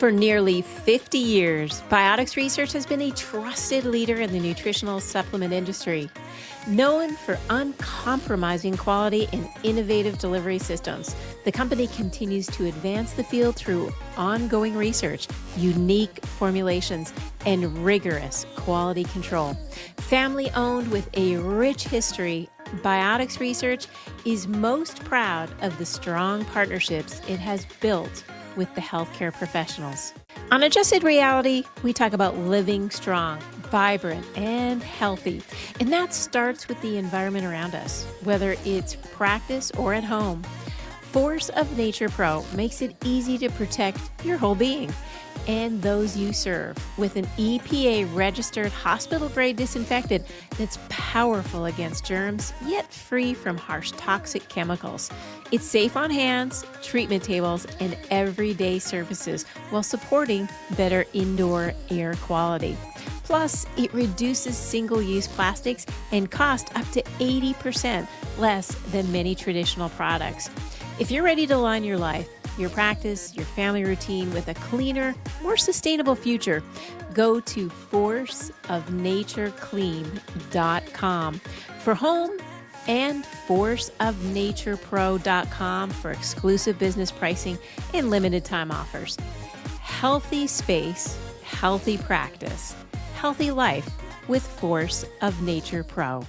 For nearly 50 years, Biotics Research has been a trusted leader in the nutritional supplement industry. Known for uncompromising quality and innovative delivery systems, the company continues to advance the field through ongoing research, unique formulations, and rigorous quality control. Family-owned with a rich history, Biotics Research is most proud of the strong partnerships it has built with the healthcare professionals. On Adjusted Reality, we talk about living strong, vibrant, and healthy. And that starts with the environment around us, whether it's practice or at home. Force of Nature Pro makes it easy to protect your whole being and those you serve with an EPA-registered hospital-grade disinfectant that's powerful against germs, yet free from harsh toxic chemicals. It's safe on hands, treatment tables, and everyday surfaces while supporting better indoor air quality. Plus, it reduces single-use plastics and costs up to 80% less than many traditional products. If you're ready to align your life, your practice, your family routine with a cleaner, more sustainable future, go to forceofnatureclean.com for home and forceofnaturepro.com for exclusive business pricing and limited time offers. Healthy space, healthy practice, healthy life with Force of Nature Pro.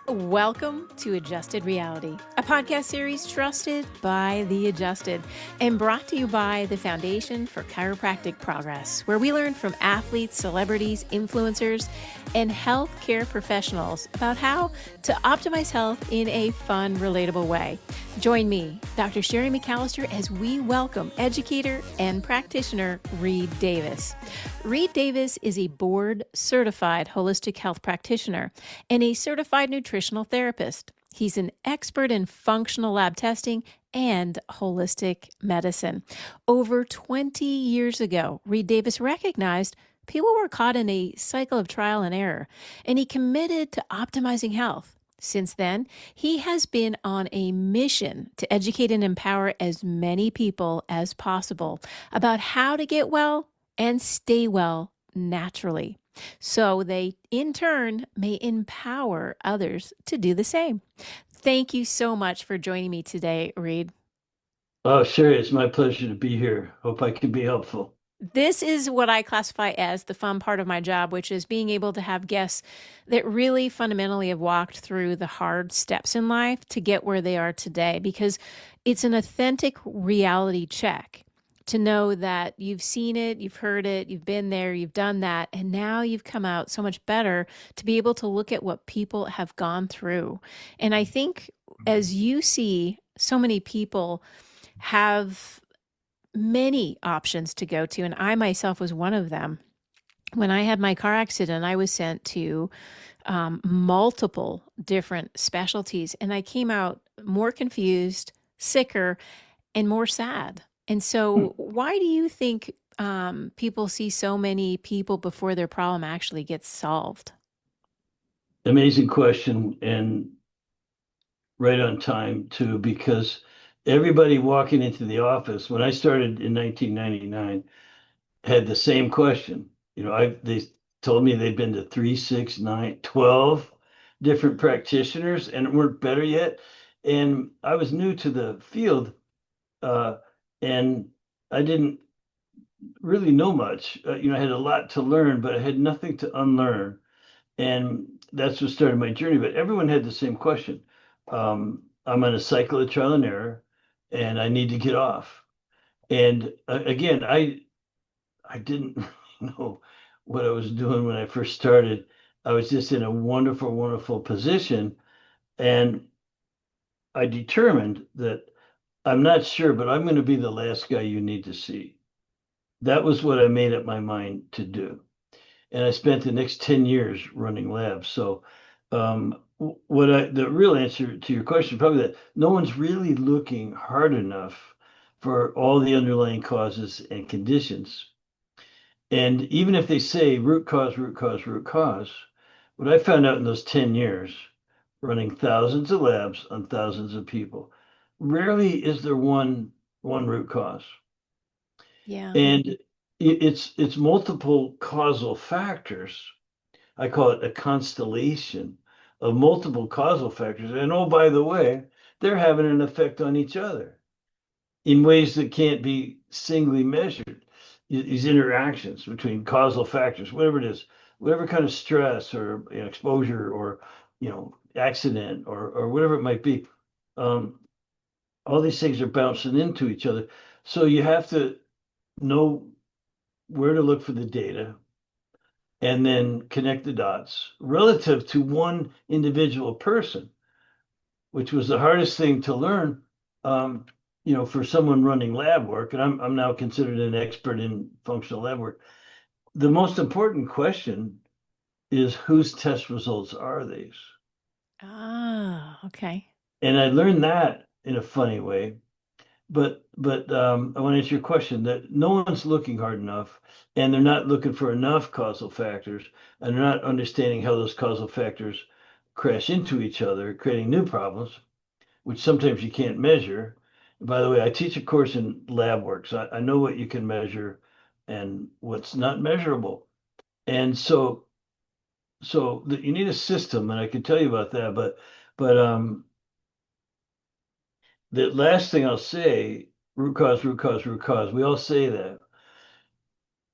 Welcome to Adjusted Reality, a podcast series trusted by the adjusted and brought to you by the Foundation for Chiropractic Progress, where we learn from athletes, celebrities, influencers, and healthcare professionals about how to optimize health in a fun, relatable way. Join me, Dr. Sherry McAllister, as we welcome educator and practitioner Reed Davis. Reed Davis is a board-certified holistic health practitioner and a certified nutritional therapist. He's an expert in functional lab testing and holistic medicine. Over 20 years ago, Reed Davis recognized people were caught in a cycle of trial and error, and he committed to optimizing health. Since then, he has been on a mission to educate and empower as many people as possible about how to get well and stay well naturally, so they, in turn, may empower others to do the same. Thank you so much for joining me today, Reed. Oh, Sherry, it's my pleasure to be here. Hope I can be helpful. This is what I classify as the fun part of my job, which is being able to have guests that really fundamentally have walked through the hard steps in life to get where they are today, because it's an authentic reality check to know that you've seen it, you've heard it, you've been there, you've done that, and now you've come out so much better to be able to look at what people have gone through. And I think as you see, so many people have many options to go to, and I myself was one of them. When I had my car accident, I was sent to multiple different specialties, and I came out more confused, sicker, and more sad. And so why do you think people see so many people before their problem actually gets solved? Amazing question, and right on time too, because everybody walking into the office when I started in 1999 had the same question. They told me they'd been to 3, 6, 9, 12 different practitioners and weren't better yet. And I was new to the field, and I didn't really know much. I had a lot to learn, but I had nothing to unlearn. And that's what started my journey. But everyone had the same question. I'm on a cycle of trial and error, and I need to get off. And again, I didn't know what I was doing when I first started. I was just in a wonderful, wonderful position. And I determined that I'm not sure, but I'm going to be the last guy you need to see. That was what I made up my mind to do. And I spent the next 10 years running labs. So the real answer to your question, probably that no one's really looking hard enough for all the underlying causes and conditions. And even if they say root cause, root cause, root cause, what I found out in those 10 years, running thousands of labs on thousands of people, rarely is there one root cause. Yeah. And it's multiple causal factors. I call it a constellation of multiple causal factors. And oh, by the way, they're having an effect on each other in ways that can't be singly measured. These interactions between causal factors, whatever it is, whatever kind of stress or exposure or accident or whatever it might be, um, all these things are bouncing into each other. So you have to know where to look for the data and then connect the dots relative to one individual person, which was the hardest thing to learn. Um, for someone running lab work, and I'm now considered an expert in functional lab work. The most important question is whose test results are these? Ah, okay. And I learned that in a funny way. But I want to answer your question that no one's looking hard enough, and they're not looking for enough causal factors, and they're not understanding how those causal factors crash into each other, creating new problems, which sometimes you can't measure. By the way, I teach a course in lab work, so I know what you can measure and what's not measurable. And you need a system, and I can tell you about that. But the last thing I'll say, root cause, root cause, root cause. We all say that.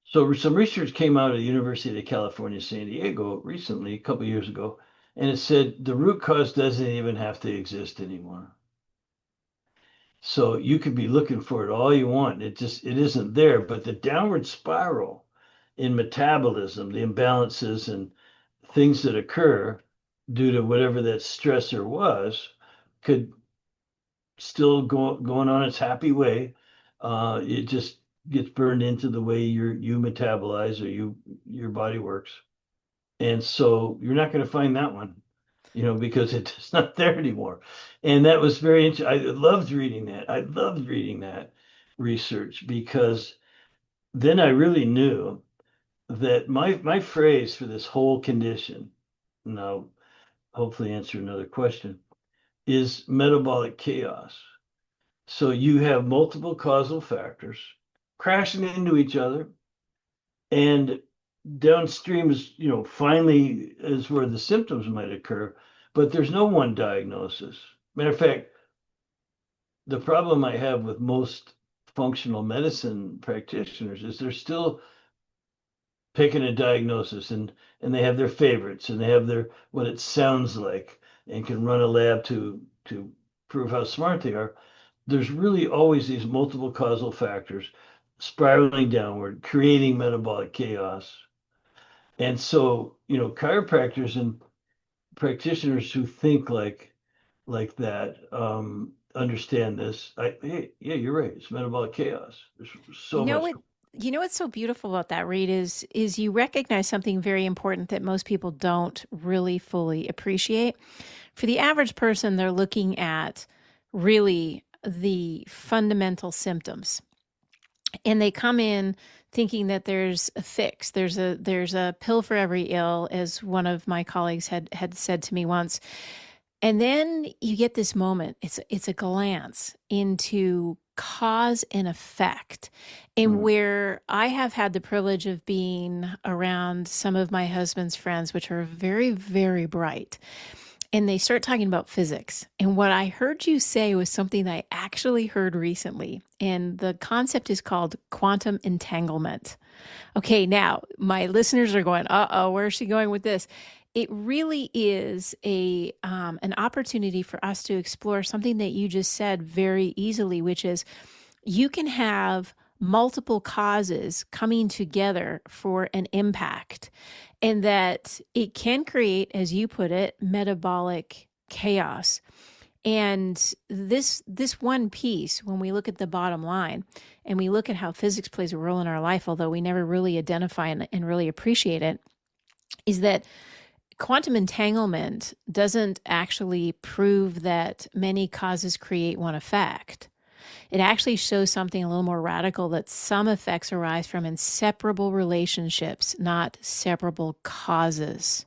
So some research came out of the University of California, San Diego recently, a couple of years ago, and it said the root cause doesn't even have to exist anymore. So you could be looking for it all you want. It isn't there. But the downward spiral in metabolism, the imbalances and things that occur due to whatever that stressor was, could still going on its happy way. It just gets burned into the way you metabolize or your body works. And so you're not going to find that one, because it's not there anymore. And that was very interesting. I loved reading that. I loved reading that research because then I really knew that my phrase for this whole condition, and I'll hopefully answer another question, is metabolic chaos. So you have multiple causal factors crashing into each other, and downstream is, finally is where the symptoms might occur, but there's no one diagnosis. Matter of fact, the problem I have with most functional medicine practitioners is they're still picking a diagnosis and they have their favorites and they have their what it sounds like and can run a lab to prove how smart they are. There's really always these multiple causal factors spiraling downward, creating metabolic chaos. And so, chiropractors and practitioners who think like that understand this. Hey, yeah, you're right. It's metabolic chaos. There's You so know much. what? You know what's so beautiful about that, Reed, is you recognize something very important that most people don't really fully appreciate. For the average person, they're looking at really the fundamental symptoms, and they come in thinking that there's a fix. There's a pill for every ill, as one of my colleagues had said to me once. And then you get this moment. It's a glance into cause and effect. And Mm. where I have had the privilege of being around some of my husband's friends, which are very, very bright, and they start talking about physics. And what I heard you say was something I actually heard recently. And the concept is called quantum entanglement. Okay, now my listeners are going, "Uh-oh, where's she going with this?" It really is an opportunity for us to explore something that you just said very easily, which is you can have multiple causes coming together for an impact, and that it can create, as you put it, metabolic chaos. And this one piece, when we look at the bottom line and we look at how physics plays a role in our life, although we never really identify and really appreciate it, is that quantum entanglement doesn't actually prove that many causes create one effect. It actually shows something a little more radical, that some effects arise from inseparable relationships, not separable causes.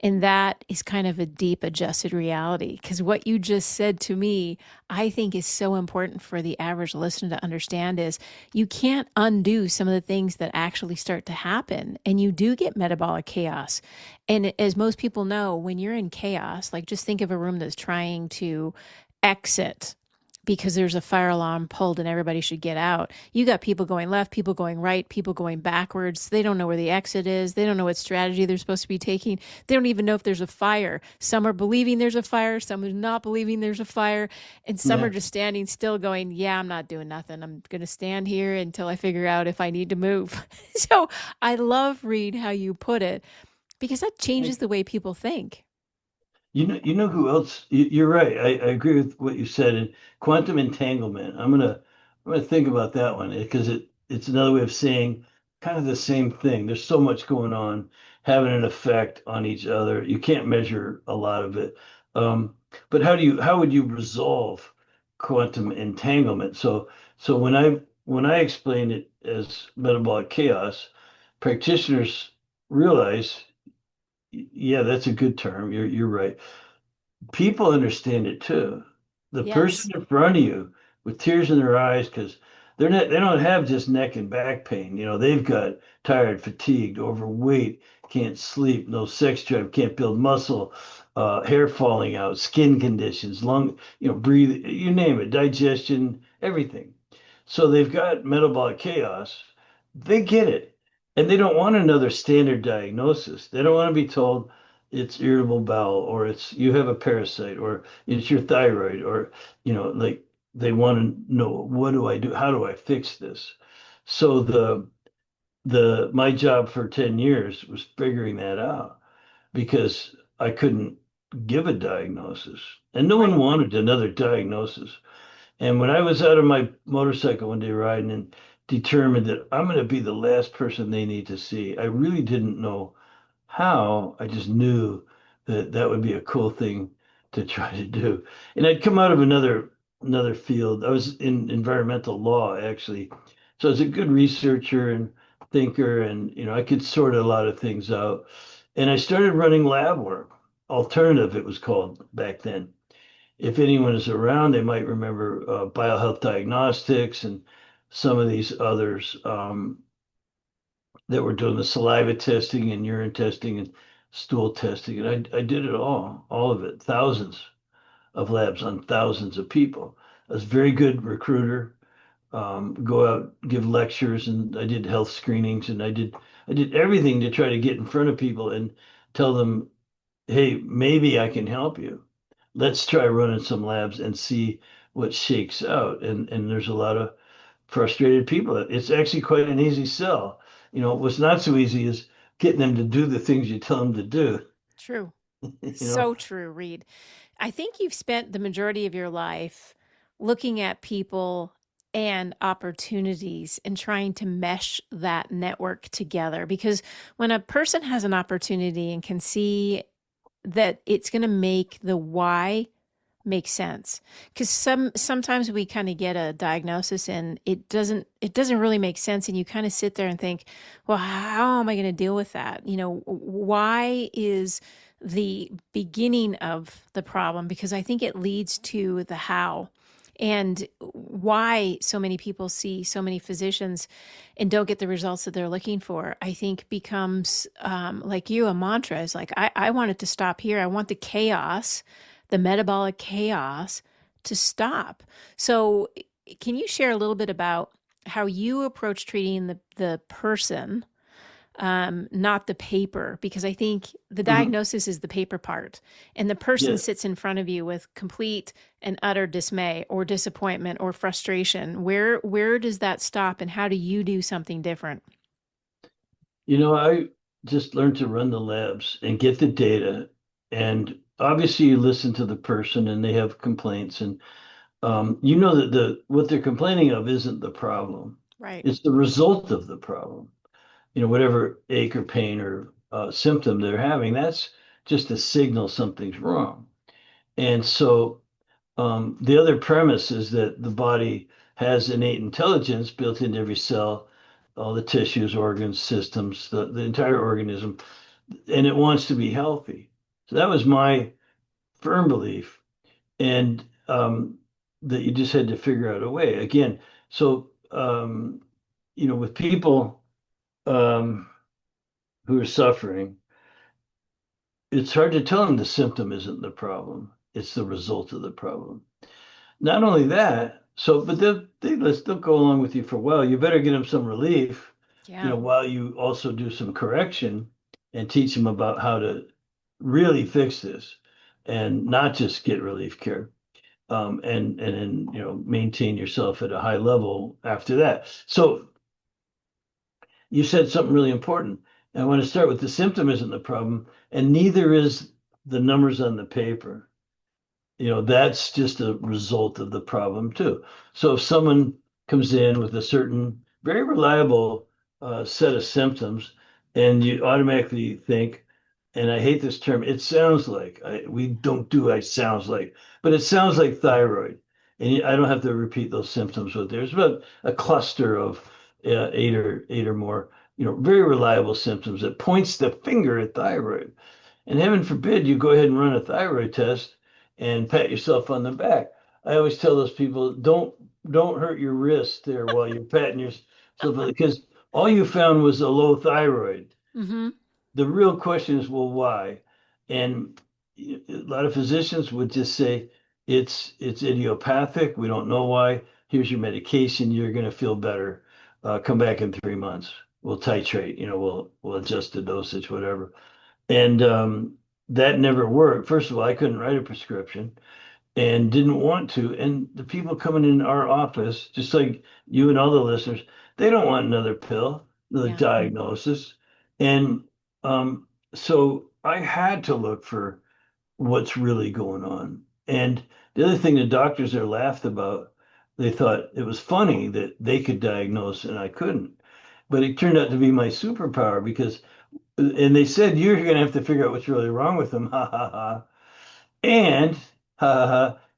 And that is kind of a deep adjusted reality. Because what you just said to me, I think is so important for the average listener to understand is you can't undo some of the things that actually start to happen. And you do get metabolic chaos. And as most people know, when you're in chaos, like just think of a room that's trying to exit because there's a fire alarm pulled and everybody should get out. You got people going left, people going right, people going backwards. They don't know where the exit is. They don't know what strategy they're supposed to be taking. They don't even know if there's a fire. Some are believing there's a fire, some are not believing there's a fire, and some are Yeah. just standing still going, yeah, I'm not doing nothing. I'm going to stand here until I figure out if I need to move. So I love, Reed, how you put it, because that changes the way people think. You know who else? You're right. I agree with what you said. And quantum entanglement. I'm gonna think about that one because it's another way of saying kind of the same thing. There's so much going on, having an effect on each other. You can't measure a lot of it. Um, but how would you resolve quantum entanglement? So when I explain it as metabolic chaos, practitioners realize, yeah, that's a good term. You're right. People understand it too. The Yes. person in front of you with tears in their eyes because they don't have just neck and back pain. They've got tired, fatigued, overweight, can't sleep, no sex drive, can't build muscle, hair falling out, skin conditions, lung, breathe, you name it, digestion, everything. So they've got metabolic chaos. They get it. And they don't want another standard diagnosis. They don't want to be told it's irritable bowel or it's you have a parasite or it's your thyroid or like they want to know what do I do? How do I fix this? So the my job for 10 years was figuring that out because I couldn't give a diagnosis and no one Right. wanted another diagnosis. And when I was out of my motorcycle one day riding and determined that I'm going to be the last person they need to see, I really didn't know how. I just knew that that would be a cool thing to try to do. And I'd come out of another field. I was in environmental law actually. So I was a good researcher and thinker and I could sort a lot of things out. And I started running lab work. Alternative, it was called back then. If anyone is around, they might remember biohealth diagnostics and some of these others that were doing the saliva testing and urine testing and stool testing. And I did it all of it, thousands of labs on thousands of people. I was a very good recruiter, go out, give lectures, and I did health screenings and I did everything to try to get in front of people and tell them, hey, maybe I can help you. Let's try running some labs and see what shakes out. And there's a lot of frustrated people. It's actually quite an easy sell. What's not so easy is getting them to do the things you tell them to do. True. You know, So true, Reed. I think you've spent the majority of your life looking at people and opportunities and trying to mesh that network together. Because when a person has an opportunity and can see that it's going to make the why make sense, because sometimes we kind of get a diagnosis and it doesn't really make sense, and you kind of sit there and think, well, how am I going to deal with that? Why is the beginning of the problem, because I think it leads to the how, and why so many people see so many physicians and don't get the results that they're looking for. I think becomes like you, a mantra is like, I want it to stop here. I want the chaos, the metabolic chaos, to stop. So can you share a little bit about how you approach treating the person, not the paper? Because I think the mhm. diagnosis is the paper part, and the person Yeah. sits in front of you with complete and utter dismay or disappointment or frustration. Where does that stop, and how do you do something different? I just learned to run the labs and get the data. And obviously, you listen to the person and they have complaints. And you know that the what they're complaining of isn't the problem. Right. It's the result of the problem. Whatever ache or pain or symptom they're having, that's just a signal something's wrong. And so the other premise is that the body has innate intelligence built into every cell, all the tissues, organs, systems, the entire organism. and it wants to be healthy. So that was my firm belief, and that you just had to figure out a way. Again, so with people um, who are suffering, it's hard to tell them the symptom isn't the problem; it's the result of the problem. Not only that, but they'll go along with you for a while. You better get them some relief, Yeah. while you also do some correction and teach them about how to really fix this and not just get relief care. And then maintain yourself at a high level after that. So you said something really important. I want to start with the symptom isn't the problem, and neither is the numbers on the paper. That's just a result of the problem too. So if someone comes in with a certain very reliable set of symptoms, and you automatically think, and I hate this term, it sounds like, we don't do I sounds like, but it sounds like thyroid. And I don't have to repeat those symptoms, but there's about a cluster of eight or more, very reliable symptoms that points the finger at thyroid. And heaven forbid you go ahead and run a thyroid test and pat yourself on the back. I always tell those people, don't hurt your wrist there while you're patting yourself, because all you found was a low thyroid. Mm-hmm. The real question is, well, why? And a lot of physicians would just say it's idiopathic. We don't know why. Here's your medication. You're going to feel better. Come back in 3 months. We'll titrate. We'll adjust the dosage, whatever. And that never worked. First of all, I couldn't write a prescription and didn't want to. And the people coming in our office, just like you and all the listeners, they don't want another pill, another Yeah. diagnosis. And so I had to look for what's really going on. And the other thing the doctors are laughed about, they thought it was funny that they could diagnose and I couldn't. But it turned out to be my superpower because, and they said, you're going to have to figure out what's really wrong with them. Ha ha ha. And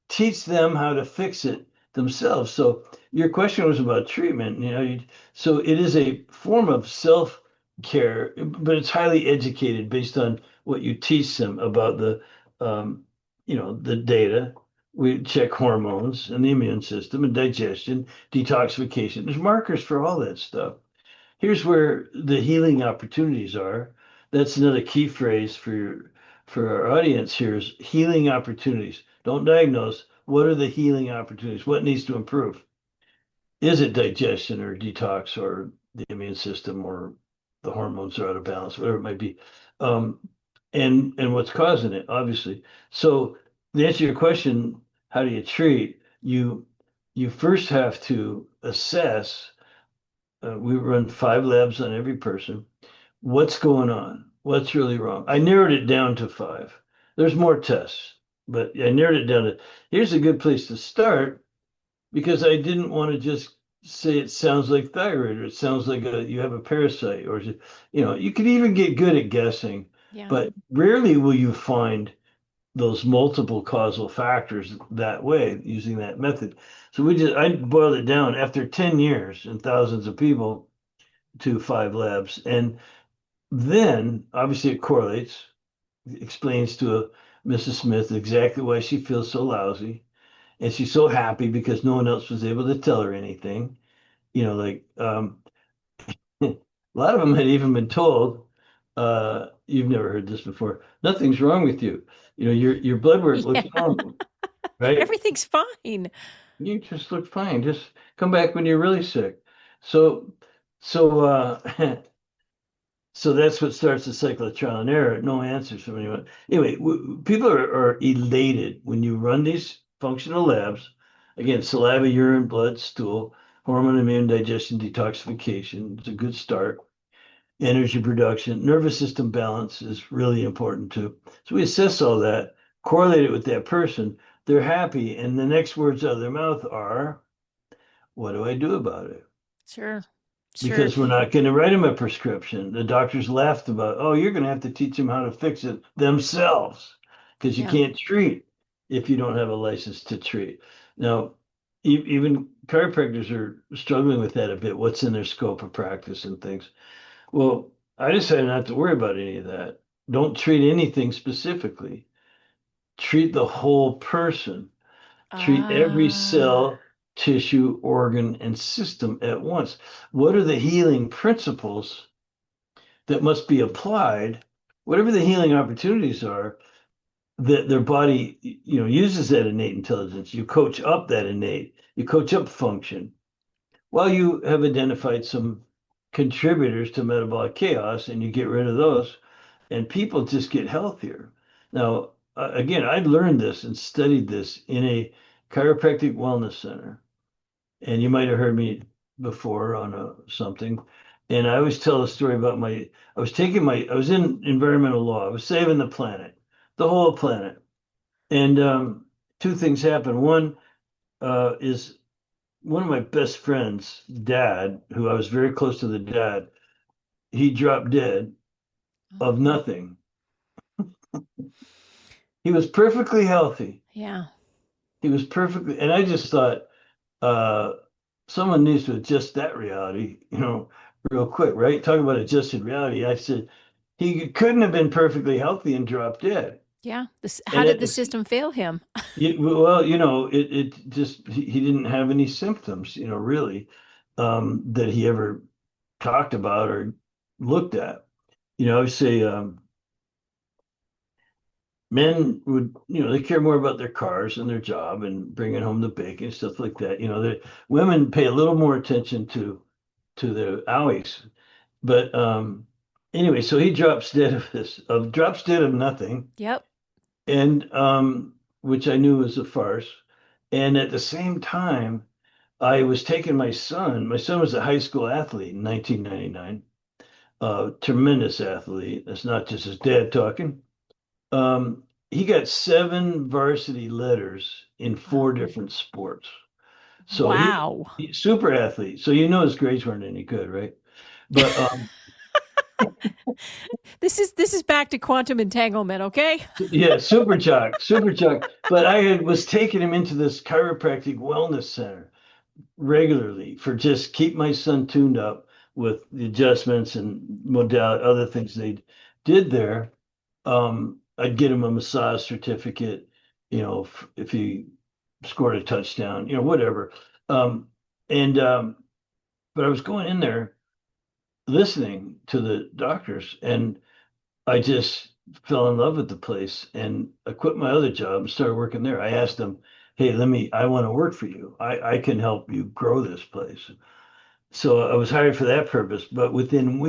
teach them how to fix it themselves. So your question was about treatment. So it is a form of self-care, but it's highly educated based on what you teach them about um, the data. We check hormones and the immune system and digestion, detoxification. There's markers for all that stuff. Here's where the healing opportunities are. That's another key phrase for our audience here is healing opportunities. Don't diagnose. What are the healing opportunities? What needs to improve? Is it digestion or detox or the immune system or the hormones are out of balance, whatever it might be? Um, and what's causing it, obviously. So to answer your question, how do you treat? You first have to assess. We run 5 labs on every person. What's going on? What's really wrong? I narrowed it down to 5. There's more tests, but I narrowed it down to here's a good place to start because I didn't want to just say it sounds like thyroid or it sounds like you have a parasite or you can even get good at guessing, Yeah. but rarely will you find those multiple causal factors that way using that method. So I boiled it down after 10 years and thousands of people to 5 labs. And then obviously it correlates, explains to Mrs. Smith exactly why she feels so lousy. And she's so happy because no one else was able to tell her anything. Like a lot of them had even been told, you've never heard this before, nothing's wrong with you. Your blood work looks Yeah. normal, right? Everything's fine. You just look fine. Just come back when you're really sick. So, so, so that's what starts the cycle of trial and error. No answers from anyone. Anyway, people are elated when you run these functional labs. Again, saliva, urine, blood, stool, hormone, immune, digestion, detoxification. It's a good start. Energy production, nervous system balance is really important too. So we assess all that, correlate it with that person. They're happy, and the next words out of their mouth are, "What do I do about it?" Sure. Sure. Because we're not going to write them a prescription. The doctors laughed about, oh, you're going to have to teach them how to fix it themselves because you Yeah. can't treat if you don't have a license to treat. Now, even chiropractors are struggling with that a bit. What's in their scope of practice and things? Well, I decided not to worry about any of that. Don't treat anything specifically. Treat the whole person. Treat every Ah, cell, tissue, organ, and system at once. What are the healing principles that must be applied? Whatever the healing opportunities are, that their body, uses that innate intelligence. You coach up that innate, you coach up function. Well, you have identified some contributors to metabolic chaos and you get rid of those, and people just get healthier. Now, again, I learned this and studied this in a chiropractic wellness center. And you might have heard me before on something. And I always tell a story about I was in environmental law. I was saving the planet, the whole planet. And two things happened. One is one of my best friends' dad, who I was very close to the dad, he dropped dead of nothing. He was perfectly healthy. yeah. He was perfectly, and I just thought, uh, someone needs to adjust that reality, real quick, right? Talk about adjusted reality. I said, he couldn't have been perfectly healthy and dropped dead. Yeah. How And did it the was, system fail him? well, it just, he didn't have any symptoms, really, that he ever talked about or looked at. I would say men would, they care more about their cars and their job and bringing home the bacon, stuff like that. The women pay a little more attention to the owies. But anyway, so he drops dead of nothing, Yep. and which I knew was a farce. And at the same time, I was taking my son. My son was a high school athlete in 1999, tremendous athlete. That's not just his dad talking. He got 7 varsity letters in 4 different sports. So Wow. he's super athlete. So his grades weren't any good, right? But This is back to quantum entanglement, okay? yeah, super jock. But was taking him into this chiropractic wellness center regularly for just keep my son tuned up with the adjustments and modality, other things they did there. I'd get him a massage certificate, if he scored a touchdown, whatever. Um, and but I was going in there listening to the doctors, and I just fell in love with the place, and I quit my other job and started working there. I asked them, "Hey, I want to work for you. I can help you grow this place." So I was hired for that purpose, but within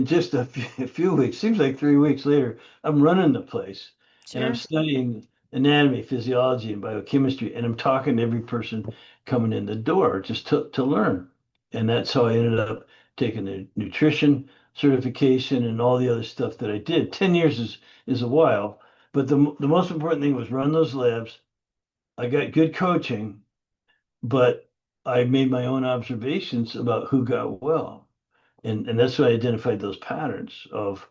just a few weeks, seems like 3 weeks later, I'm running the place and I'm Sure. studying anatomy, physiology, and biochemistry, and I'm talking to every person coming in the door just to learn. And that's how I ended up taking the nutrition certification and all the other stuff that I did. 10 years is a while, but the most important thing was run those labs. I got good coaching, but I made my own observations about who got well. And that's why I identified those patterns of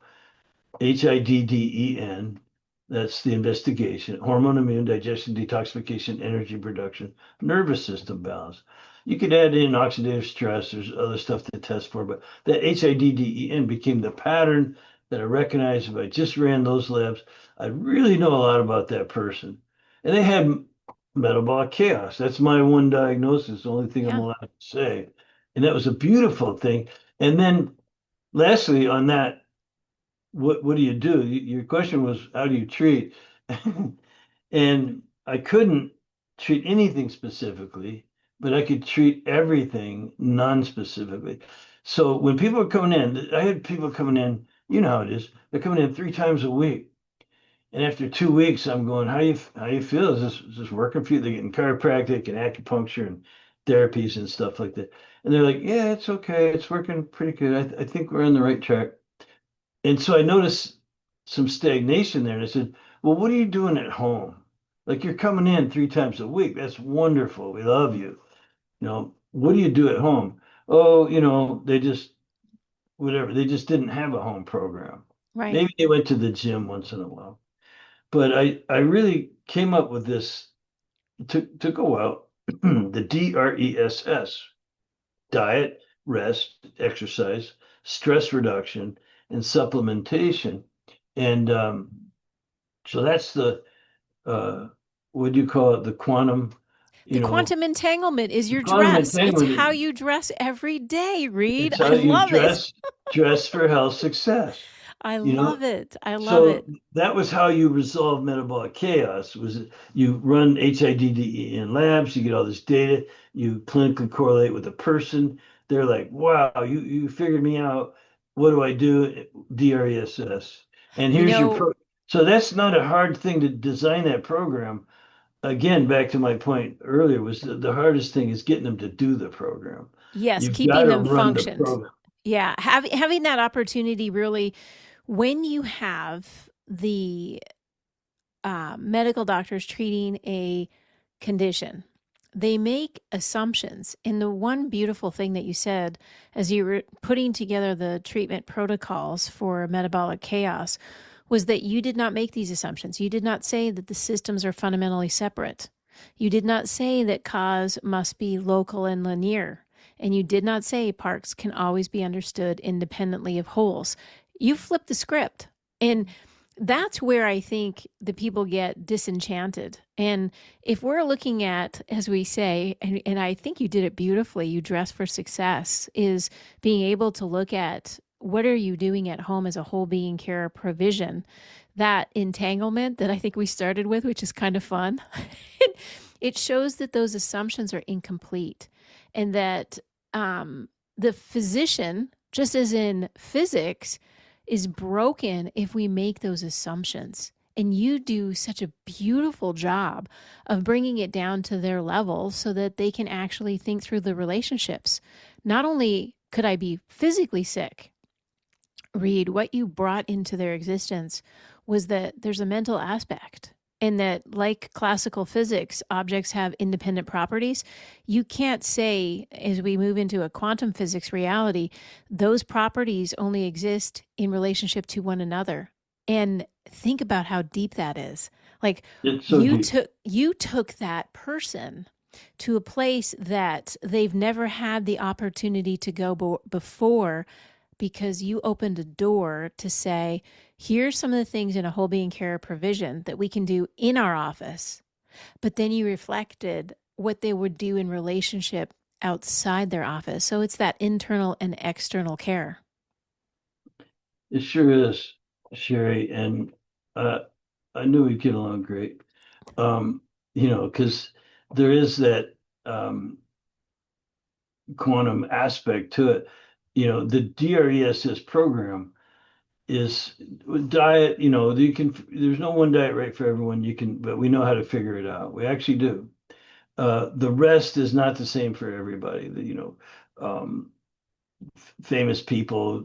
HIDDEN. That's the investigation. Hormone, immune, digestion, detoxification, energy production, nervous system balance. You could add in oxidative stress. There's other stuff to test for, but that HIDDEN became the pattern that I recognized. If I just ran those labs, I'd really know a lot about that person. And they had metabolic chaos. That's my one diagnosis, the only thing I'm Yeah. allowed to say. And that was a beautiful thing. And then lastly, on that, what do you do? Your question was, how do you treat? And I couldn't treat anything specifically, but I could treat everything non-specifically. So when people are coming in, I had people coming in, you know how it is. They're coming in 3 times a week. And after 2 weeks, I'm going, how you feel? Is this working for you? They're getting chiropractic and acupuncture and therapies and stuff like that. And they're like, yeah, it's okay. It's working pretty good. I think we're on the right track. And so I noticed some stagnation there. And I said, well, what are you doing at home? Like you're coming in 3 times a week. That's wonderful. We love you. What do you do at home? Oh, they just, whatever. They just didn't have a home program. Right. Maybe they went to the gym once in a while. But I really came up with this, took a while, the DRESS, diet, rest, exercise, stress reduction and supplementation. And so that's the uh, what do you call it? The quantum, The you know, quantum entanglement is the your quantum dress. It's how entanglement. you dress every day, Reed. It's I how you love it. dress for health success. I You know, love it. I love so it. that was how you resolve metabolic chaos. Was you run HIDDE in labs, you get all this data, you clinically correlate with a person. They're like, "Wow, you figured me out. What do I do?" DRESS, and You here's your know, pro. So that's not a hard thing to design that program. Again, back to my point earlier, was the hardest thing is getting them to do the program. yes, You've got keeping to them run the functioned. program. Yeah, having that opportunity really when you have the medical doctors treating a condition, they make assumptions. And the one beautiful thing that you said as you were putting together the treatment protocols for metabolic chaos was that you did not make these assumptions. You did not say that the systems are fundamentally separate. You did not say that cause must be local and linear. And you did not say parts can always be understood independently of wholes. You flipped the script. And that's where I think the people get disenchanted. And if we're looking at, as we say, and I think you did it beautifully, you dress for success, is being able to look at what are you doing at home as a whole being care provision, that entanglement that I think we started with, which is kind of fun. It shows that those assumptions are incomplete and that the physician, just as in physics, is broken if we make those assumptions. And you do such a beautiful job of bringing it down to their level so that they can actually think through the relationships. Not only could I be physically sick, Reed, what you brought into their existence was that there's a mental aspect. And that, like classical physics, objects have independent properties. You can't say, as we move into a quantum physics reality, those properties only exist in relationship to one another. And think about how deep that is. Like It's so deep. you took that person to a place that they've never had the opportunity to go before because you opened a door to say, here's some of the things in a whole being care provision that we can do in our office. But then you reflected what they would do in relationship outside their office. So it's that internal and external care. It sure is, Sherry, and uh, I knew we'd get along great. Um, because there is that quantum aspect to it. The DRESS program is diet. You can. There's no one diet right for everyone. But we know how to figure it out. We actually do. The rest is not the same for everybody. Um, famous people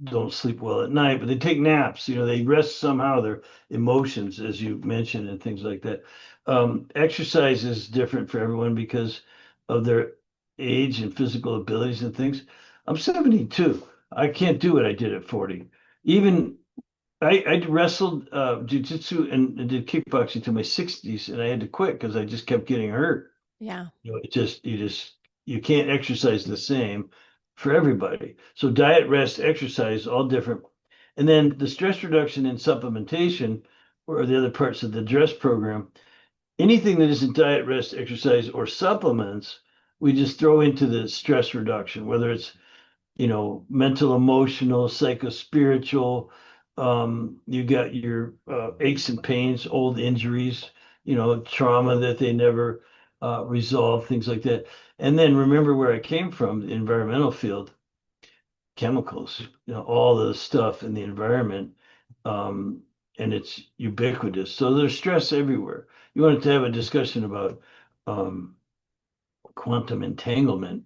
don't sleep well at night, but they take naps. They rest somehow their emotions, as you mentioned, and things like that. Exercise is different for everyone because of their age and physical abilities and things. I'm 72. I can't do what I did at 40. Even I wrestled jujitsu and did kickboxing to my 60s, and I had to quit because I just kept getting hurt. Yeah. You can't exercise the same for everybody. So diet, rest, exercise, all different. And then the stress reduction and supplementation, or the other parts of the dress program, anything that isn't diet, rest, exercise, or supplements, we just throw into the stress reduction, whether it's mental, emotional, psycho-spiritual. You got your aches and pains, old injuries, trauma that they never resolve, things like that. And then remember where I came from, the environmental field, chemicals, all the stuff in the environment, and it's ubiquitous. So there's stress everywhere. You wanted to have a discussion about um, quantum entanglement,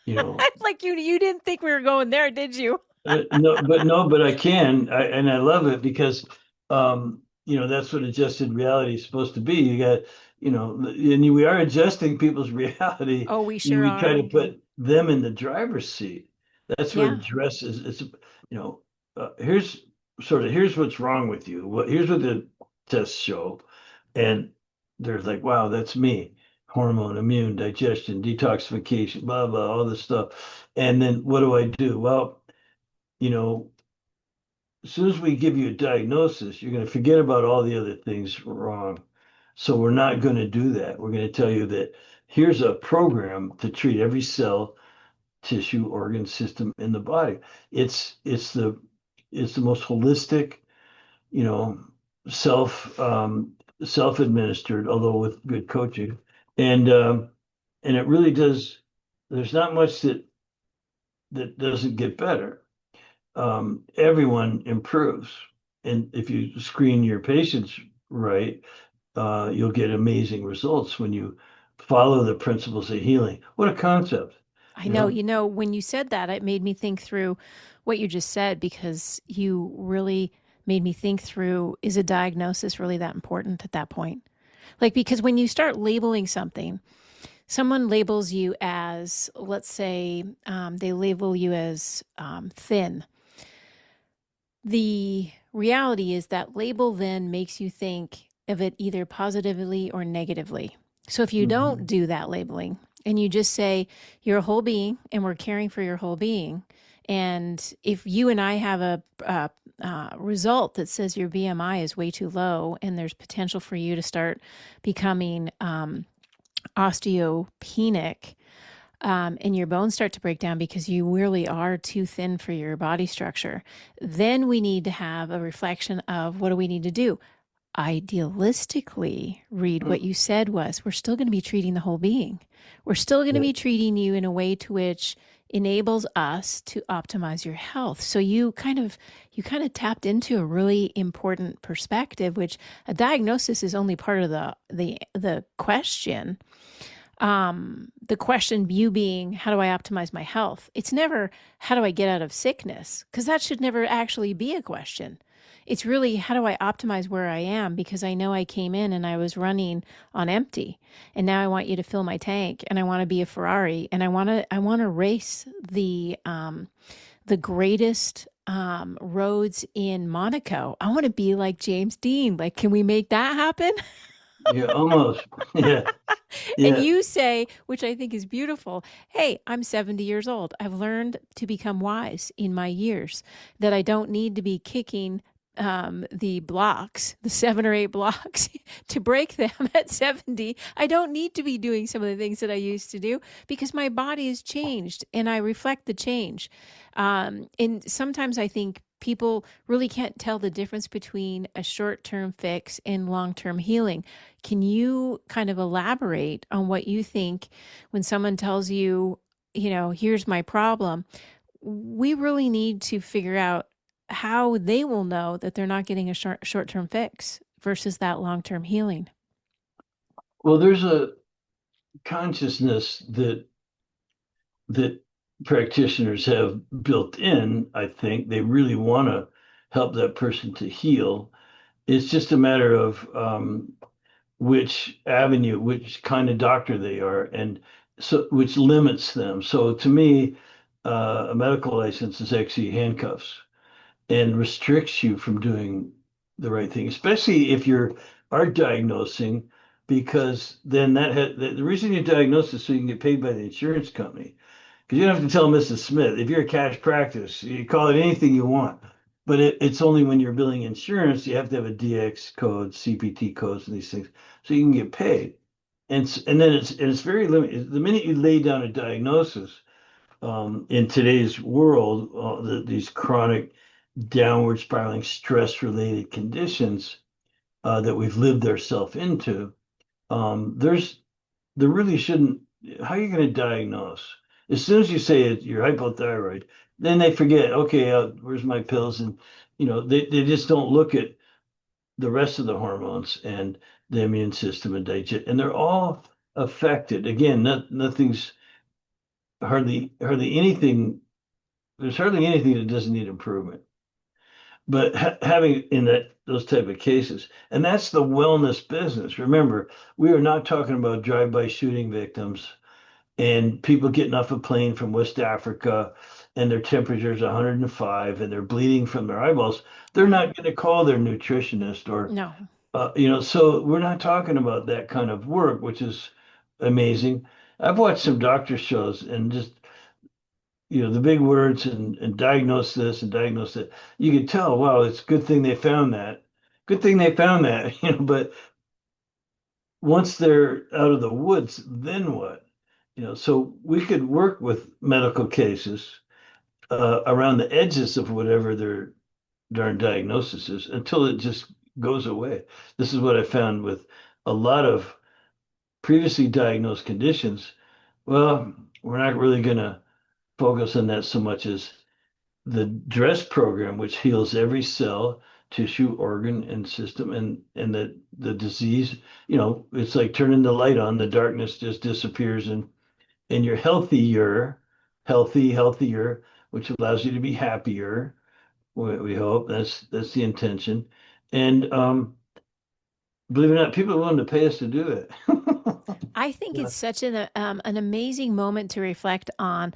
you know, Like you didn't think we were going there, did you? no, but I can, and I love it because, that's what adjusted reality is supposed to be. You got, and we are adjusting people's reality. Oh, we sure We try are. to put them in the driver's seat. That's where Yeah. dress is. You know, here's what's wrong with you. Here's what the tests show, and they're like, wow, that's me. Hormone, immune, digestion, detoxification, blah blah, all this stuff. And then what do I do? Well, you know, as soon as we give you a diagnosis, you're going to forget about all the other things wrong. So we're not going to do that. We're going to tell you that here's a program to treat every cell, tissue, organ system in the body. It's it's the it's the most holistic, you know, self self-administered, although with good coaching, and and it really does. There's not much that doesn't get better. Everyone improves, and if you screen your patients right, you'll get amazing results when you follow the principles of healing. What a concept, I you know, know? when you said that, it made me think through what you just said because you really made me think through, is a diagnosis really that important at that point? Like, because when you start labeling something, someone labels you as, let's say, they label you as thin. The reality is that label then makes you think of it either positively or negatively. So if you don't Mhm. do that labeling and you just say you're a whole being and we're caring for your whole being, and if you and I have a result that says your BMI is way too low and there's potential for you to start becoming osteopenic, and your bones start to break down because you really are too thin for your body structure, then we need to have a reflection of what do we need to do. Idealistically, read what you said was we're still going to be treating the whole being. We're still going to Yeah. be treating you in a way to which enables us to optimize your health. So you kind of tapped into a really important perspective, which a diagnosis is only part of the question. The question, you being, how do I optimize my health? It's never, how do I get out of sickness? Because that should never actually be a question. It's really, how do I optimize where I am? Because I know I came in and I was running on empty. And now I want you to fill my tank and I want to be a Ferrari and I want to race the greatest roads in Monaco. I want to be like James Dean. Like, can we make that happen? Yeah, almost. Yeah, And yeah. you say, which I think is beautiful, hey, I'm 70 years old. I've learned to become wise in my years, that I don't need to be kicking the blocks, the 7 or 8 blocks, to break them at 70. I don't need to be doing some of the things that I used to do because my body has changed and I reflect the change. And sometimes I think people really can't tell the difference between a short term fix and long term healing. Can you kind of elaborate on what you think when someone tells you, here's my problem? We really need to figure out how they will know that they're not getting a short-term fix versus that long-term healing. Well, there's a consciousness that practitioners have built in. I think they really want to help that person to heal. It's just a matter of which avenue, which kind of doctor they are, and so which limits them. So to me, a medical license is actually handcuffs and restricts you from doing the right thing, especially if you are diagnosing, because then the reason you diagnose is so you can get paid by the insurance company. Because you don't have to tell Mrs. Smith if you're a cash practice, you call it anything you want. But it's only when you're billing insurance, you have to have a DX code, CPT codes, and these things, so you can get paid. And then it's very limited. The minute you lay down a diagnosis, in today's world, these chronic downward spiraling stress related conditions that we've lived ourselves into, there's there really shouldn't. How are you going to diagnose? As soon as you say you're hypothyroid, then they forget, okay, where's my pills? And, they just don't look at the rest of the hormones and the immune system and digest, and they're all affected. Again, nothing's hardly anything. There's hardly anything that doesn't need improvement. But having in those type of cases, and that's the wellness business. Remember, we are not talking about drive-by shooting victims and people getting off a plane from West Africa and their temperature is 105 and they're bleeding from their eyeballs. They're Right. not going to call their nutritionist or, No. so we're not talking about that kind of work, which is amazing. I've watched some doctor shows and just the big words and diagnose this and diagnose that. You could tell, wow, it's a good thing they found that. Good thing they found that, but once they're out of the woods, then what? So we could work with medical cases around the edges of whatever their darn diagnosis is until it just goes away. This is what I found with a lot of previously diagnosed conditions. Well, we're not really going to focus on that so much as the DRESS program, which heals every cell, tissue, organ, and system, and the disease. It's like turning the light on, the darkness just disappears, and you're healthier, which allows you to be happier. We hope that's the intention. And believe it or not, people are willing to pay us to do it. I think Yeah. it's such an amazing moment to reflect on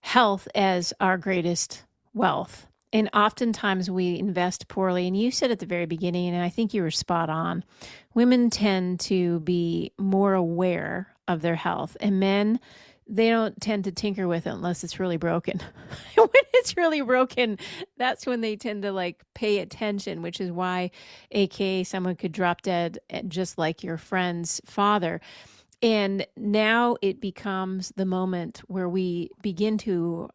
health as our greatest wealth. And oftentimes we invest poorly. And you said at the very beginning, and I think you were spot on, women tend to be more aware of their health, and men, they don't tend to tinker with it unless it's really broken. When it's really broken, that's when they tend to like pay attention, which is why, AKA, someone could drop dead just like your friend's father. And now it becomes the moment where we begin to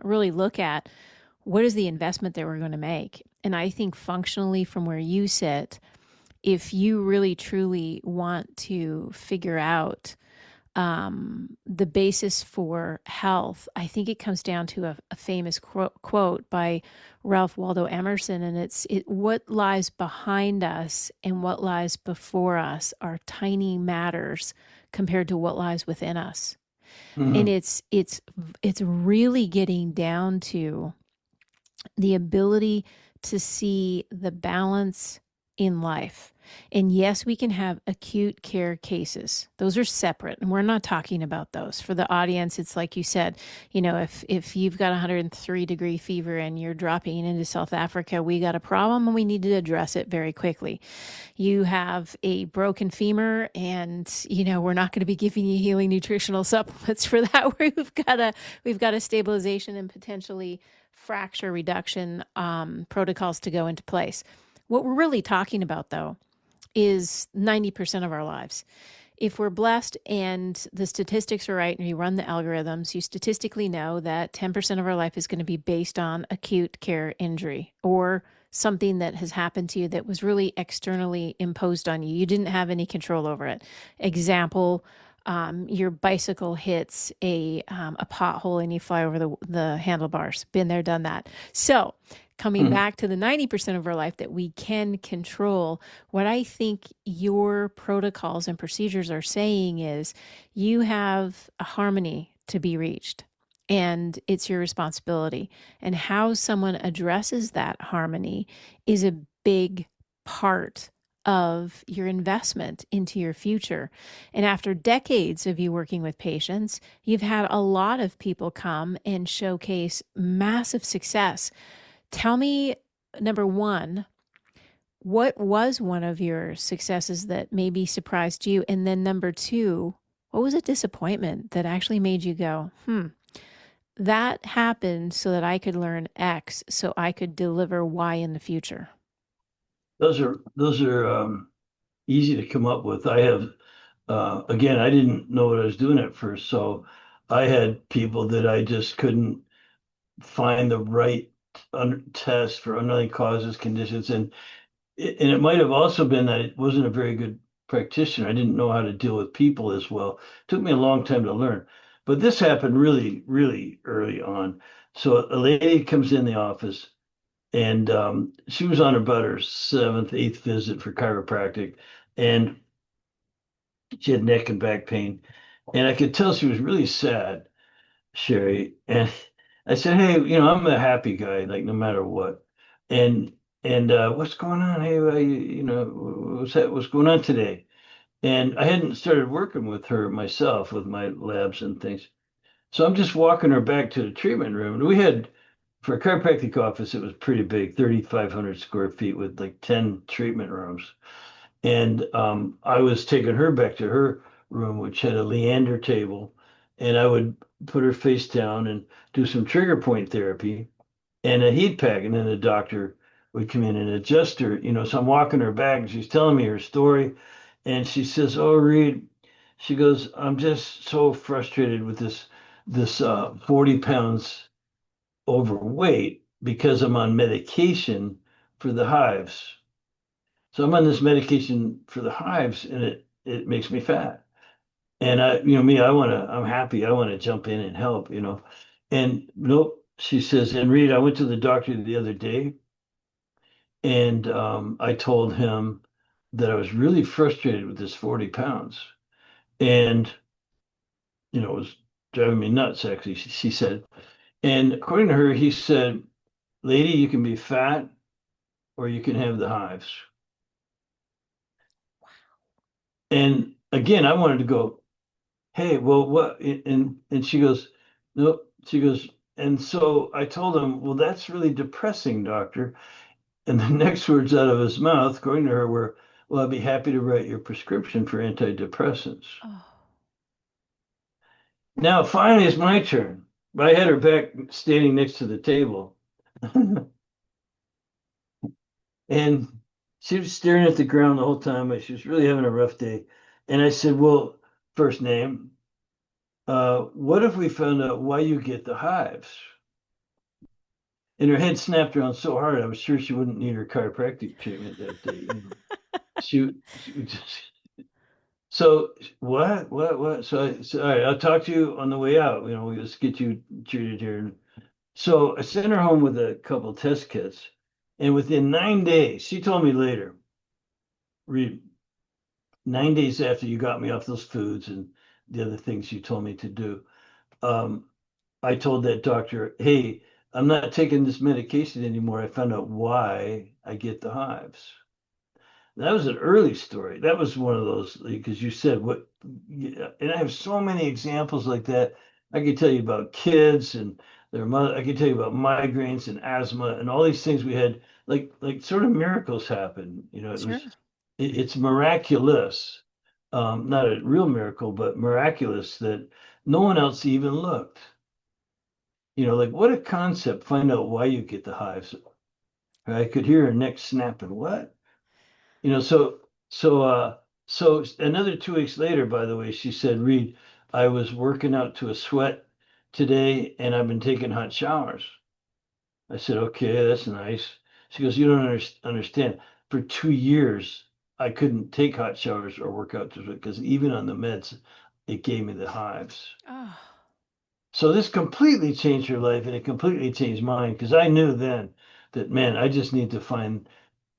really look at what is the investment that we're going to make. And I think functionally, from where you sit, if you really truly want to figure out the basis for health, I think it comes down to a famous quote by Ralph Waldo Emerson, and what lies behind us and what lies before us are tiny matters compared to what lies within us. And Mhm. it's really getting down to the ability to see the balance in life. And yes, we can have acute care cases. Those are separate, and we're not talking about those. For the audience, it's like you said, if you've got 103-degree fever and you're dropping into South Africa, we got a problem and we need to address it very quickly. You have a broken femur, and we're not going to be giving you healing nutritional supplements for that. We've got a stabilization and potentially fracture reduction protocols to go into place. What we're really talking about, though, is 90% of our lives. If we're blessed and the statistics are right and you run the algorithms, you statistically know that 10% of our life is going to be based on acute care injury or something that has happened to you that was really externally imposed on you. You didn't have any control over it. Example, your bicycle hits a pothole and you fly over the handlebars. Been there, done that. So coming Mhm. back to the 90% of our life that we can control, what I think your protocols and procedures are saying is you have a harmony to be reached, and it's your responsibility. And how someone addresses that harmony is a big part of your investment into your future. And after decades of you working with patients, you've had a lot of people come and showcase massive success. Tell me, number one, what was one of your successes that maybe surprised you? And then number two, what was a disappointment that actually made you go, that happened so that I could learn X so I could deliver Y in the future? Those are easy to come up with. I have again, I didn't know what I was doing at first, so I had people that I just couldn't find the right test for underlying causes, conditions, and it might have also been that it wasn't a very good practitioner. I didn't know how to deal with people as well. It took me a long time to learn, but this happened really, really early on. So a lady comes in the office, and she was on about her seventh, eighth visit for chiropractic, and she had neck and back pain, and I could tell she was really sad, Sherry. And I said, "Hey, I'm a happy guy, like no matter what." And what's going on? Hey, what's going on today? And I hadn't started working with her myself with my labs and things. So I'm just walking her back to the treatment room. And we had, for a chiropractic office, it was pretty big, 3,500 square feet with like 10 treatment rooms. And I was taking her back to her room, which had a Leander table and I would put her face down and do some trigger point therapy and a heat pack, and then the doctor would come in and adjust her. So I'm walking her back, and she's telling me her story, and she says, "Oh, Reed," she goes, "I'm just so frustrated with this 40 pounds overweight because I'm on medication for the hives. So I'm on this medication for the hives, and it makes me fat." And me, I'm happy. I want to jump in and help. And nope, she says, "And Reed, I went to the doctor the other day, and I told him that I was really frustrated with this 40 pounds. And, it was driving me nuts, actually," she said. And according to her, he said, "Lady, you can be fat or you can have the hives." And again, I wanted to go, "Hey, well, what?" And she goes, "No," she goes, and so I told him, "Well, that's really depressing, doctor." And the next words out of his mouth, according to her, were, "Well, I'd be happy to write your prescription for antidepressants." Oh, Now, finally, it's my turn. I had her back standing next to the table. And she was staring at the ground the whole time. She was really having a rough day. And I said, "Well, first name, what if we found out why you get the hives?" And her head snapped around so hard, I was sure she wouldn't need her chiropractic treatment that day. She would just, so what? So, all right, I'll talk to you on the way out. We just get you treated here. So I sent her home with a couple test kits. And within 9 days, she told me later, "Read, 9 days after you got me off those foods and the other things you told me to do, um, I told that doctor, hey, I'm not taking this medication anymore. I found out why I get the hives." That was an early story. That was one of those, because you said what, yeah, and I have so many examples like that. I could tell you about kids and their mother. I could tell you about migraines and asthma and all these things we had, like sort of miracles happen. sure. It's miraculous, not a real miracle, but miraculous that no one else even looked. Like what a concept. Find out why you get the hives. I could hear her neck snapping. What? You know, so so so another 2 weeks later, by the way, she said, "Reed, I was working out to a sweat today and I've been taking hot showers." I said, "Okay, that's nice." She goes, "You don't understand. For 2 years, I couldn't take hot showers or work out to sweat because even on the meds, it gave me the hives." Oh, So this completely changed her life and it completely changed mine because I knew then that, man, I just need to find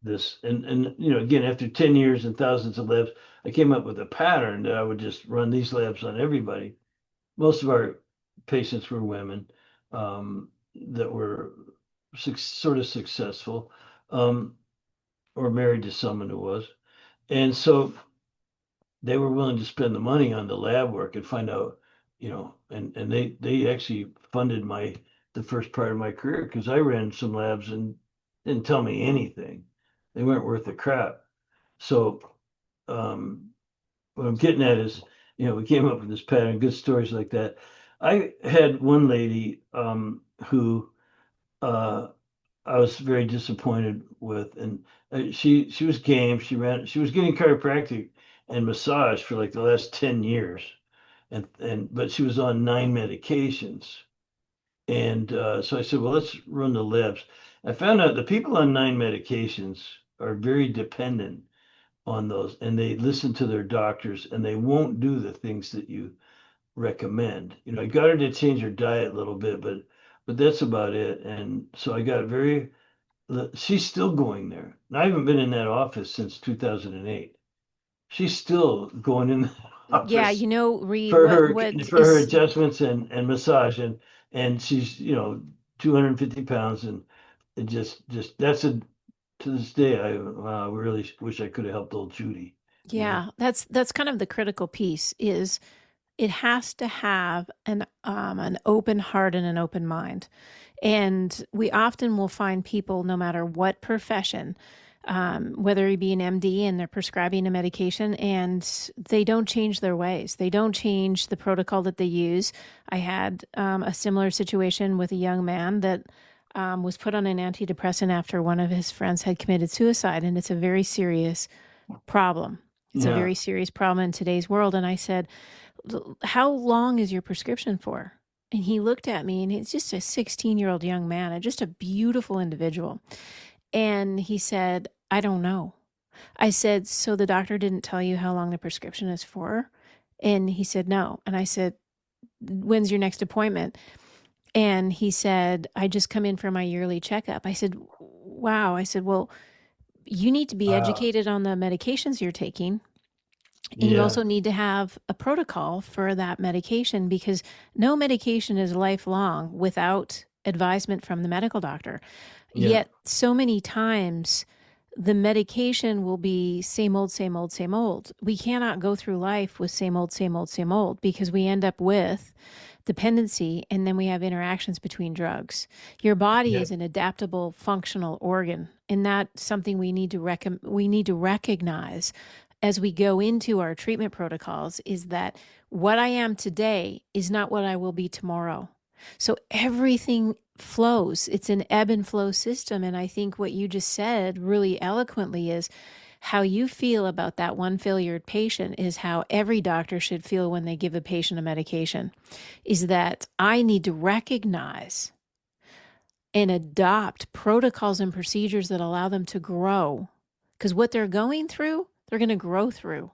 this. And again, after 10 years and thousands of labs, I came up with a pattern that I would just run these labs on everybody. Most of our patients were women, that were sort of successful, um, or married to someone who was. And so they were willing to spend the money on the lab work and find out, and they actually funded the first part of my career because I ran some labs and didn't tell me anything. They weren't worth the crap. So, um, what I'm getting at is, we came up with this pattern, good stories like that. I had one lady, who, uh, I was very disappointed with, and she was game. She was getting chiropractic and massage for like the last 10 years, but she was on 9 medications. And so I said, well, let's run the labs. I found out the people on 9 medications are very dependent on those, and they listen to their doctors and they won't do the things that you recommend. I got her to change her diet a little bit, but that's about it. And so I got very, she's still going there. And I haven't been in that office since 2008. She's still going in the yeah. office Reed, for what her what for her is adjustments and massage, and she's 250 pounds, and it just that's a to this day I really wish I could have helped old Judy. yeah, that's kind of the critical piece is it has to have an open heart and an open mind. And we often will find people, no matter what profession, whether he be an MD and they're prescribing a medication, and they don't change their ways. They don't change the protocol that they use. I had a similar situation with a young man that was put on an antidepressant after one of his friends had committed suicide, and it's a very serious problem. It's a Yeah. very serious problem in today's world. And I said, how long is your prescription for? And he looked at me, and he's just a 16-year-old young man and just a beautiful individual. And he said, I don't know. I said, so the doctor didn't tell you how long the prescription is for? And he said, no. And I said, when's your next appointment? And he said, I just come in for my yearly checkup. I said, wow. I said, well, you need to be Wow. educated on the medications you're taking. And you Yeah. also need to have a protocol for that medication, because no medication is lifelong without advisement from the medical doctor. Yeah. Yet, so many times, the medication will be same old, same old, same old. We cannot go through life with same old, same old, same old, because we end up with dependency, and then we have interactions between drugs. Your body Yeah. is an adaptable functional organ, and that's something we need to recognize as we go into our treatment protocols, is that what I am today is not what I will be tomorrow. So everything flows. It's an ebb and flow system. And I think what you just said really eloquently is how you feel about that one failure patient is how every doctor should feel when they give a patient a medication, is that I need to recognize and adopt protocols and procedures that allow them to grow. Because what they're going through, they're going to grow through.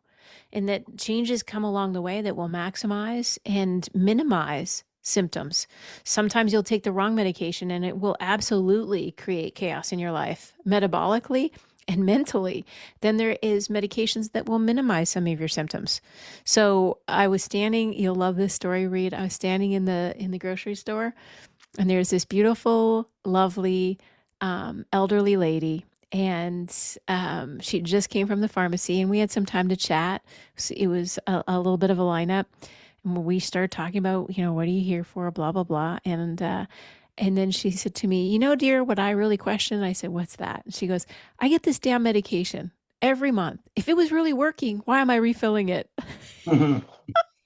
And that changes come along the way that will maximize and minimize symptoms. Sometimes you'll take the wrong medication and it will absolutely create chaos in your life, metabolically and mentally. Then there is medications that will minimize some of your symptoms. So I was standing, you'll love this story, Reed. I was standing in the grocery store, and there's this beautiful, lovely, elderly lady. And she just came from the pharmacy, and we had some time to chat. It was a little bit of a lineup. And we started talking about, what are you here for? Blah, blah, blah. And then she said to me, dear, what I really question. I said, what's that? And she goes, I get this damn medication every month. If it was really working, why am I refilling it?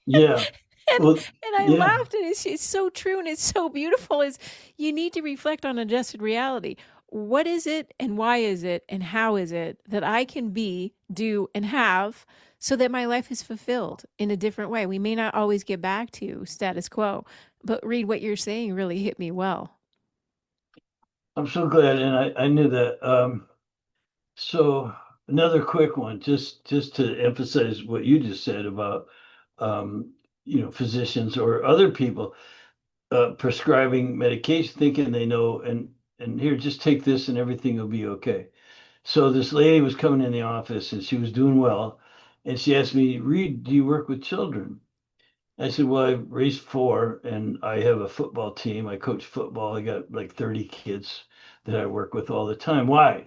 Yeah. and Well, and I yeah. laughed, and it's so true, and it's so beautiful. Is you need to reflect on adjusted reality. What is it, and why is it, and how is it that I can be, do, and have, so that my life is fulfilled in a different way? We may not always get back to status quo, but Reed, what you're saying really hit me well. I'm so glad. And I knew that. So another quick one, just to emphasize what you just said about, um, physicians or other people prescribing medication, thinking they know, and here, just take this and everything will be okay. So this lady was coming in the office and she was doing well, and she asked me, Reed, do you work with children? I said, well, I've raised four and I have a football team. I coach football. I got like 30 kids that I work with all the time. Why?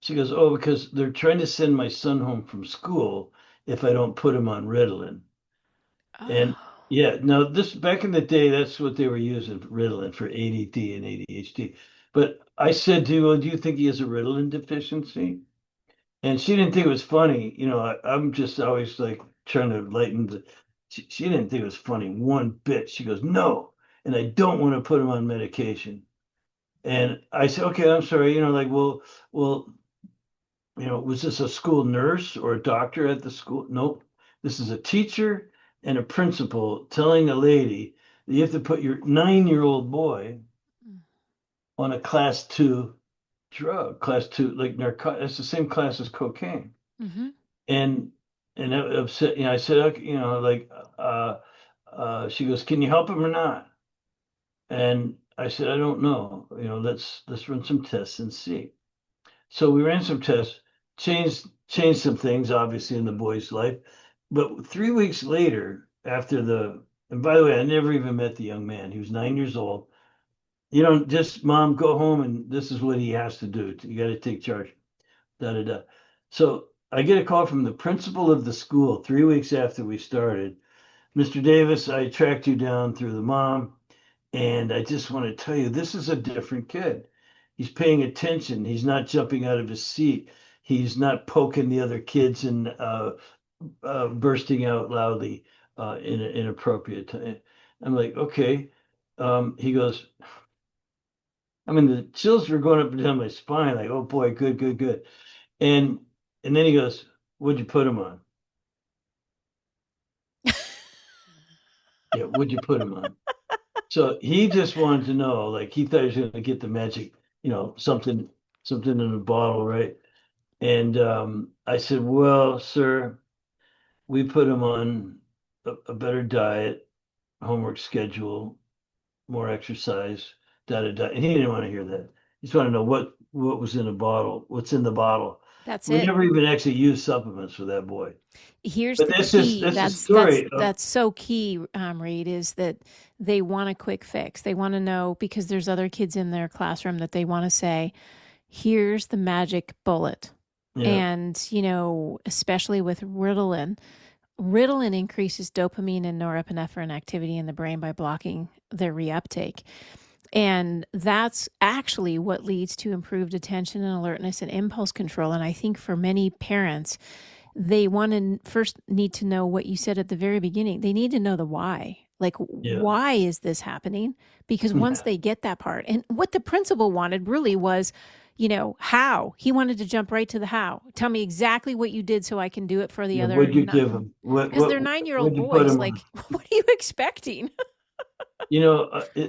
She goes, oh, because they're trying to send my son home from school if I don't put him on Ritalin. And Oh, yeah, now this back in the day, that's what they were using, Ritalin for ADD and ADHD. But I said to her, well, do you think he has a Ritalin deficiency? And she didn't think it was funny. I'm just always like trying to lighten the. She didn't think it was funny one bit. She goes, no, and I don't want to put him on medication. And I said, okay, I'm sorry. Like, well, was this a school nurse or a doctor at the school? Nope. This is a teacher and a principal telling a lady that you have to put your 9-year-old boy on a class two drug, class two, like narco. It's the same class as cocaine. mm-hmm. And and that upset, I said, okay, like, she goes, can you help him or not? And I said, I don't know. Let's run some tests and see. So we ran some tests, changed some things, obviously, in the boy's life. But 3 weeks later, and by the way, I never even met the young man. He was 9 years old. Just mom, go home, and this is what he has to do. You got to take charge. Da da da. So I get a call from the principal of the school 3 weeks after we started. Mr. Davis, I tracked you down through the mom, and I just want to tell you this is a different kid. He's paying attention. He's not jumping out of his seat. He's not poking the other kids and bursting out loudly in an inappropriate time. I'm like, okay. He goes, I mean, the chills were going up and down my spine, like, oh boy, good, good, good. And and then he goes, what'd you put him on? Yeah, what'd you put him on? So he just wanted to know, like he thought he was going to get the magic, something in a bottle, right? And I said, well, sir, we put him on a better diet, homework schedule, more exercise, da da da. And he didn't want to hear that. He just wanted to know what was in the bottle, what's in the bottle. That's We it. never even actually used supplements for that boy. Here's But the that's just key. that's the That's story of that's so key, Reed, is that they want a quick fix. They want to know because there's other kids in their classroom that they want to say, here's the magic bullet. yeah, And, especially with Ritalin increases dopamine and norepinephrine activity in the brain by blocking their reuptake. And that's actually what leads to improved attention and alertness and impulse control. And I think for many parents, they want to first need to know what you said at the very beginning. They need to know the why. Like, yeah, why is this happening? Because once yeah. they get that part, and what the principal wanted really was, how. He wanted to jump right to the how. Tell me exactly what you did so I can do it for the Yeah, other. what'd you give him? Because they're 9-year-old What'd you put boys. him on? Like, what are you expecting?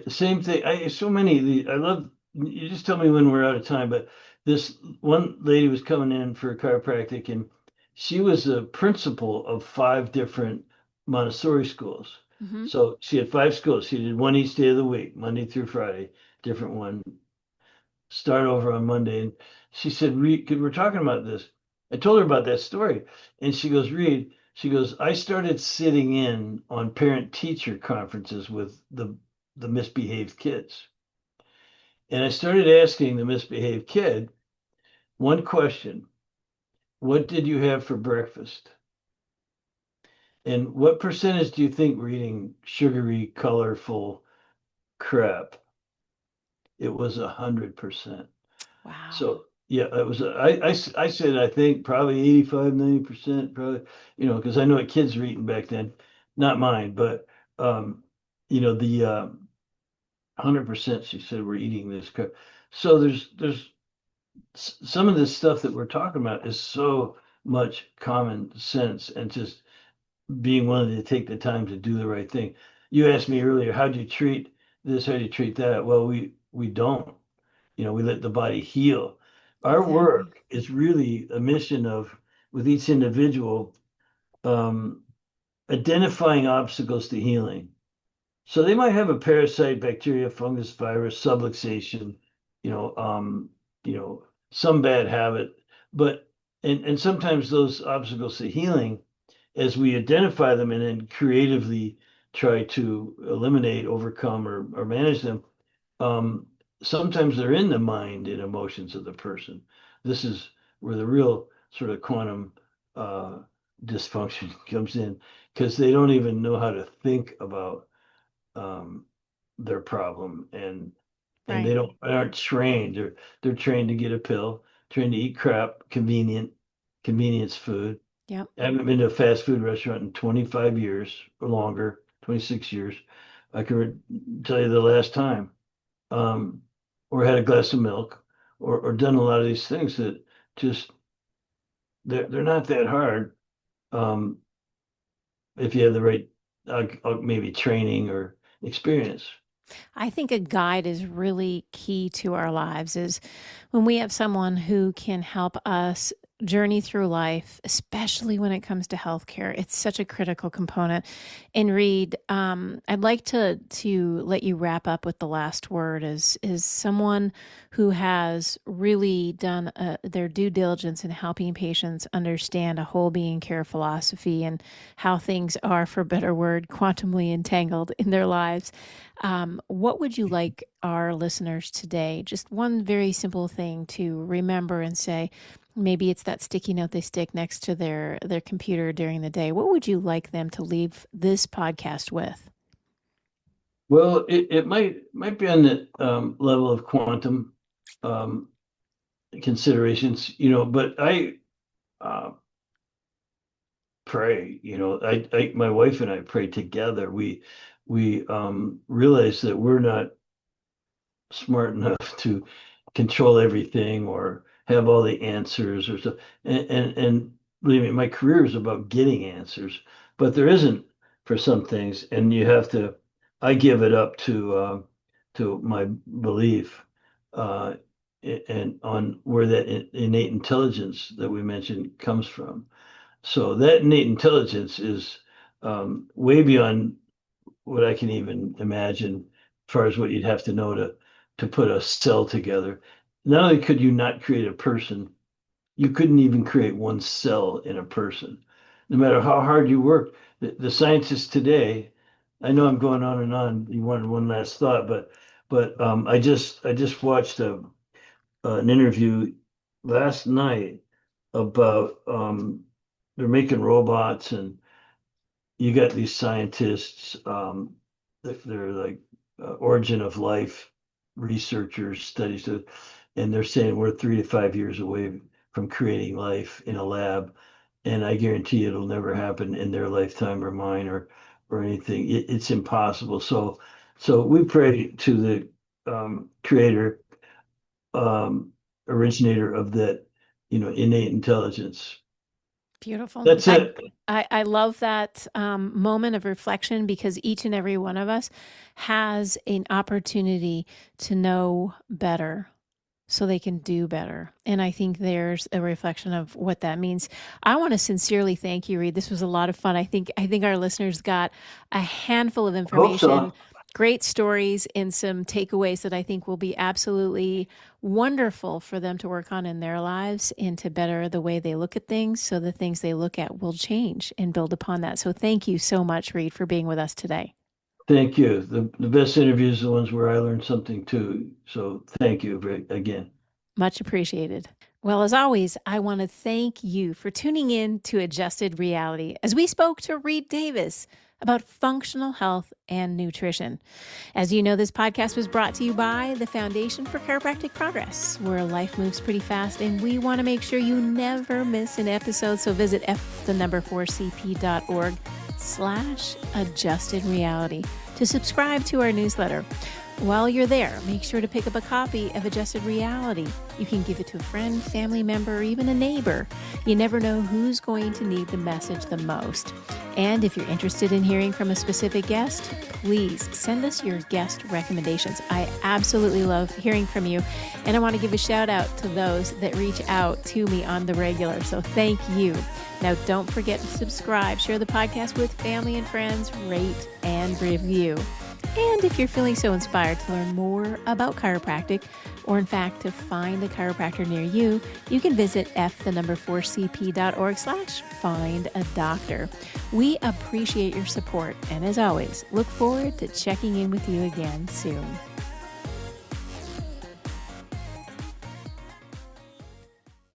Same thing. So many. I love. You just tell me when we're out of time. But this one lady was coming in for a chiropractic, and she was a principal of 5 different Montessori schools. Hmm. So she had 5 schools. She did one each day of the week, Monday through Friday, different one. Start over on Monday. And she said, Reed, 'cause we're talking about this. I told her about that story. And she goes, Reed, she goes, I started sitting in on parent teacher conferences with the misbehaved kids. And I started asking the misbehaved kid one question. What did you have for breakfast? And what percentage do you think were eating sugary, colorful crap? It was 100%. Wow. So yeah, it was. I said I think probably 85, 90%, probably. Because I know what kids were eating back then, not mine, but the 100%. She said we're eating this crap. So there's some of this stuff that we're talking about is so much common sense and just being willing to take the time to do the right thing. You asked me earlier, how do you treat this? How do you treat that? Well, we don't. We let the body heal. Our Exactly. work is really a mission of, with each individual, um, identifying obstacles to healing. So they might have a parasite, bacteria, fungus, virus, subluxation, you know, um, you know, some bad habit, but and sometimes those obstacles to healing, as we identify them and then creatively try to eliminate, overcome, or manage them, um, sometimes they're in the mind and emotions of the person. This is where the real sort of quantum uh, dysfunction comes in because they don't even know how to think about um, their problem and Right. they aren't trained. They're trained to get a pill, trained to eat crap, convenience food. Yep. I haven't been to a fast food restaurant in 25 years or longer, 26 years. I can tell you the last time um, or had a glass of milk, or done a lot of these things that just they're not that hard um, if you have the right maybe training or experience. I think a guide is really key to our lives is when we have someone who can help us journey through life, especially when it comes to healthcare. It's such a critical component. And Reed, I'd like to let you wrap up with the last word is someone who has really done their due diligence in helping patients understand a whole being care philosophy and how things are, for a better word, quantumly entangled in their lives. What would you like our listeners today? Just one very simple thing to remember and say. Maybe it's that sticky note they stick next to their computer during the day. What would you like them to leave this podcast with? Well, it might be on the level of quantum. um, considerations, but I pray, my wife and I pray together. We realize that we're not smart enough to control everything or have all the answers or so. And believe me, my career is about getting answers, but there isn't for some things, and you have to. I give it up to my belief, uh, and on where that innate intelligence that we mentioned comes from. So that innate intelligence is way beyond what I can even imagine, as far as what you'd have to know to put a cell together. Not only could you not create a person, you couldn't even create one cell in a person. No matter how hard you work, the scientists today, I know I'm going on and on. You wanted one last thought, but I just watched an interview last night about they're making robots, and you got these scientists, they're like origin of life researchers, studies, and they're saying we're 3 to 5 years away from creating life in a lab, and I guarantee it'll never happen in their lifetime or mine or anything. It's impossible. So we pray to the creator, originator of that, innate intelligence. Beautiful. That's it. I love that moment of reflection, because each and every one of us has an opportunity to know better so they can do better. And I think there's a reflection of what that means. I want to sincerely thank you, Reed. This was a lot of fun. I think our listeners got a handful of Hope information, so. great stories, and some takeaways that I think will be absolutely wonderful for them to work on in their lives and to better the way they look at things, so the things they look at will change and build upon that. So thank you so much, Reed, for being with us today. Thank you. The best interviews are the ones where I learn something too. So thank you again. Much appreciated. Well, as always, I want to thank you for tuning in to Adjusted Reality as we spoke to Reed Davis about functional health and nutrition. As you know, this podcast was brought to you by the Foundation for Chiropractic Progress, where life moves pretty fast and we want to make sure you never miss an episode. So visit f4cp.org/adjusted reality to subscribe to our newsletter. While you're there, make sure to pick up a copy of Adjusted Reality. You can give it to a friend, family member, or even a neighbor. You never know who's going to need the message the most. And if you're interested in hearing from a specific guest, please send us your guest recommendations. I absolutely love hearing from you. And I want to give a shout out to those that reach out to me on the regular. So thank you. Now, don't forget to subscribe, share the podcast with family and friends, rate and review. And if you're feeling so inspired to learn more about chiropractic, or in fact to find a chiropractor near you, you can visit f4cp.org/find a doctor. We appreciate your support, and as always, look forward to checking in with you again soon.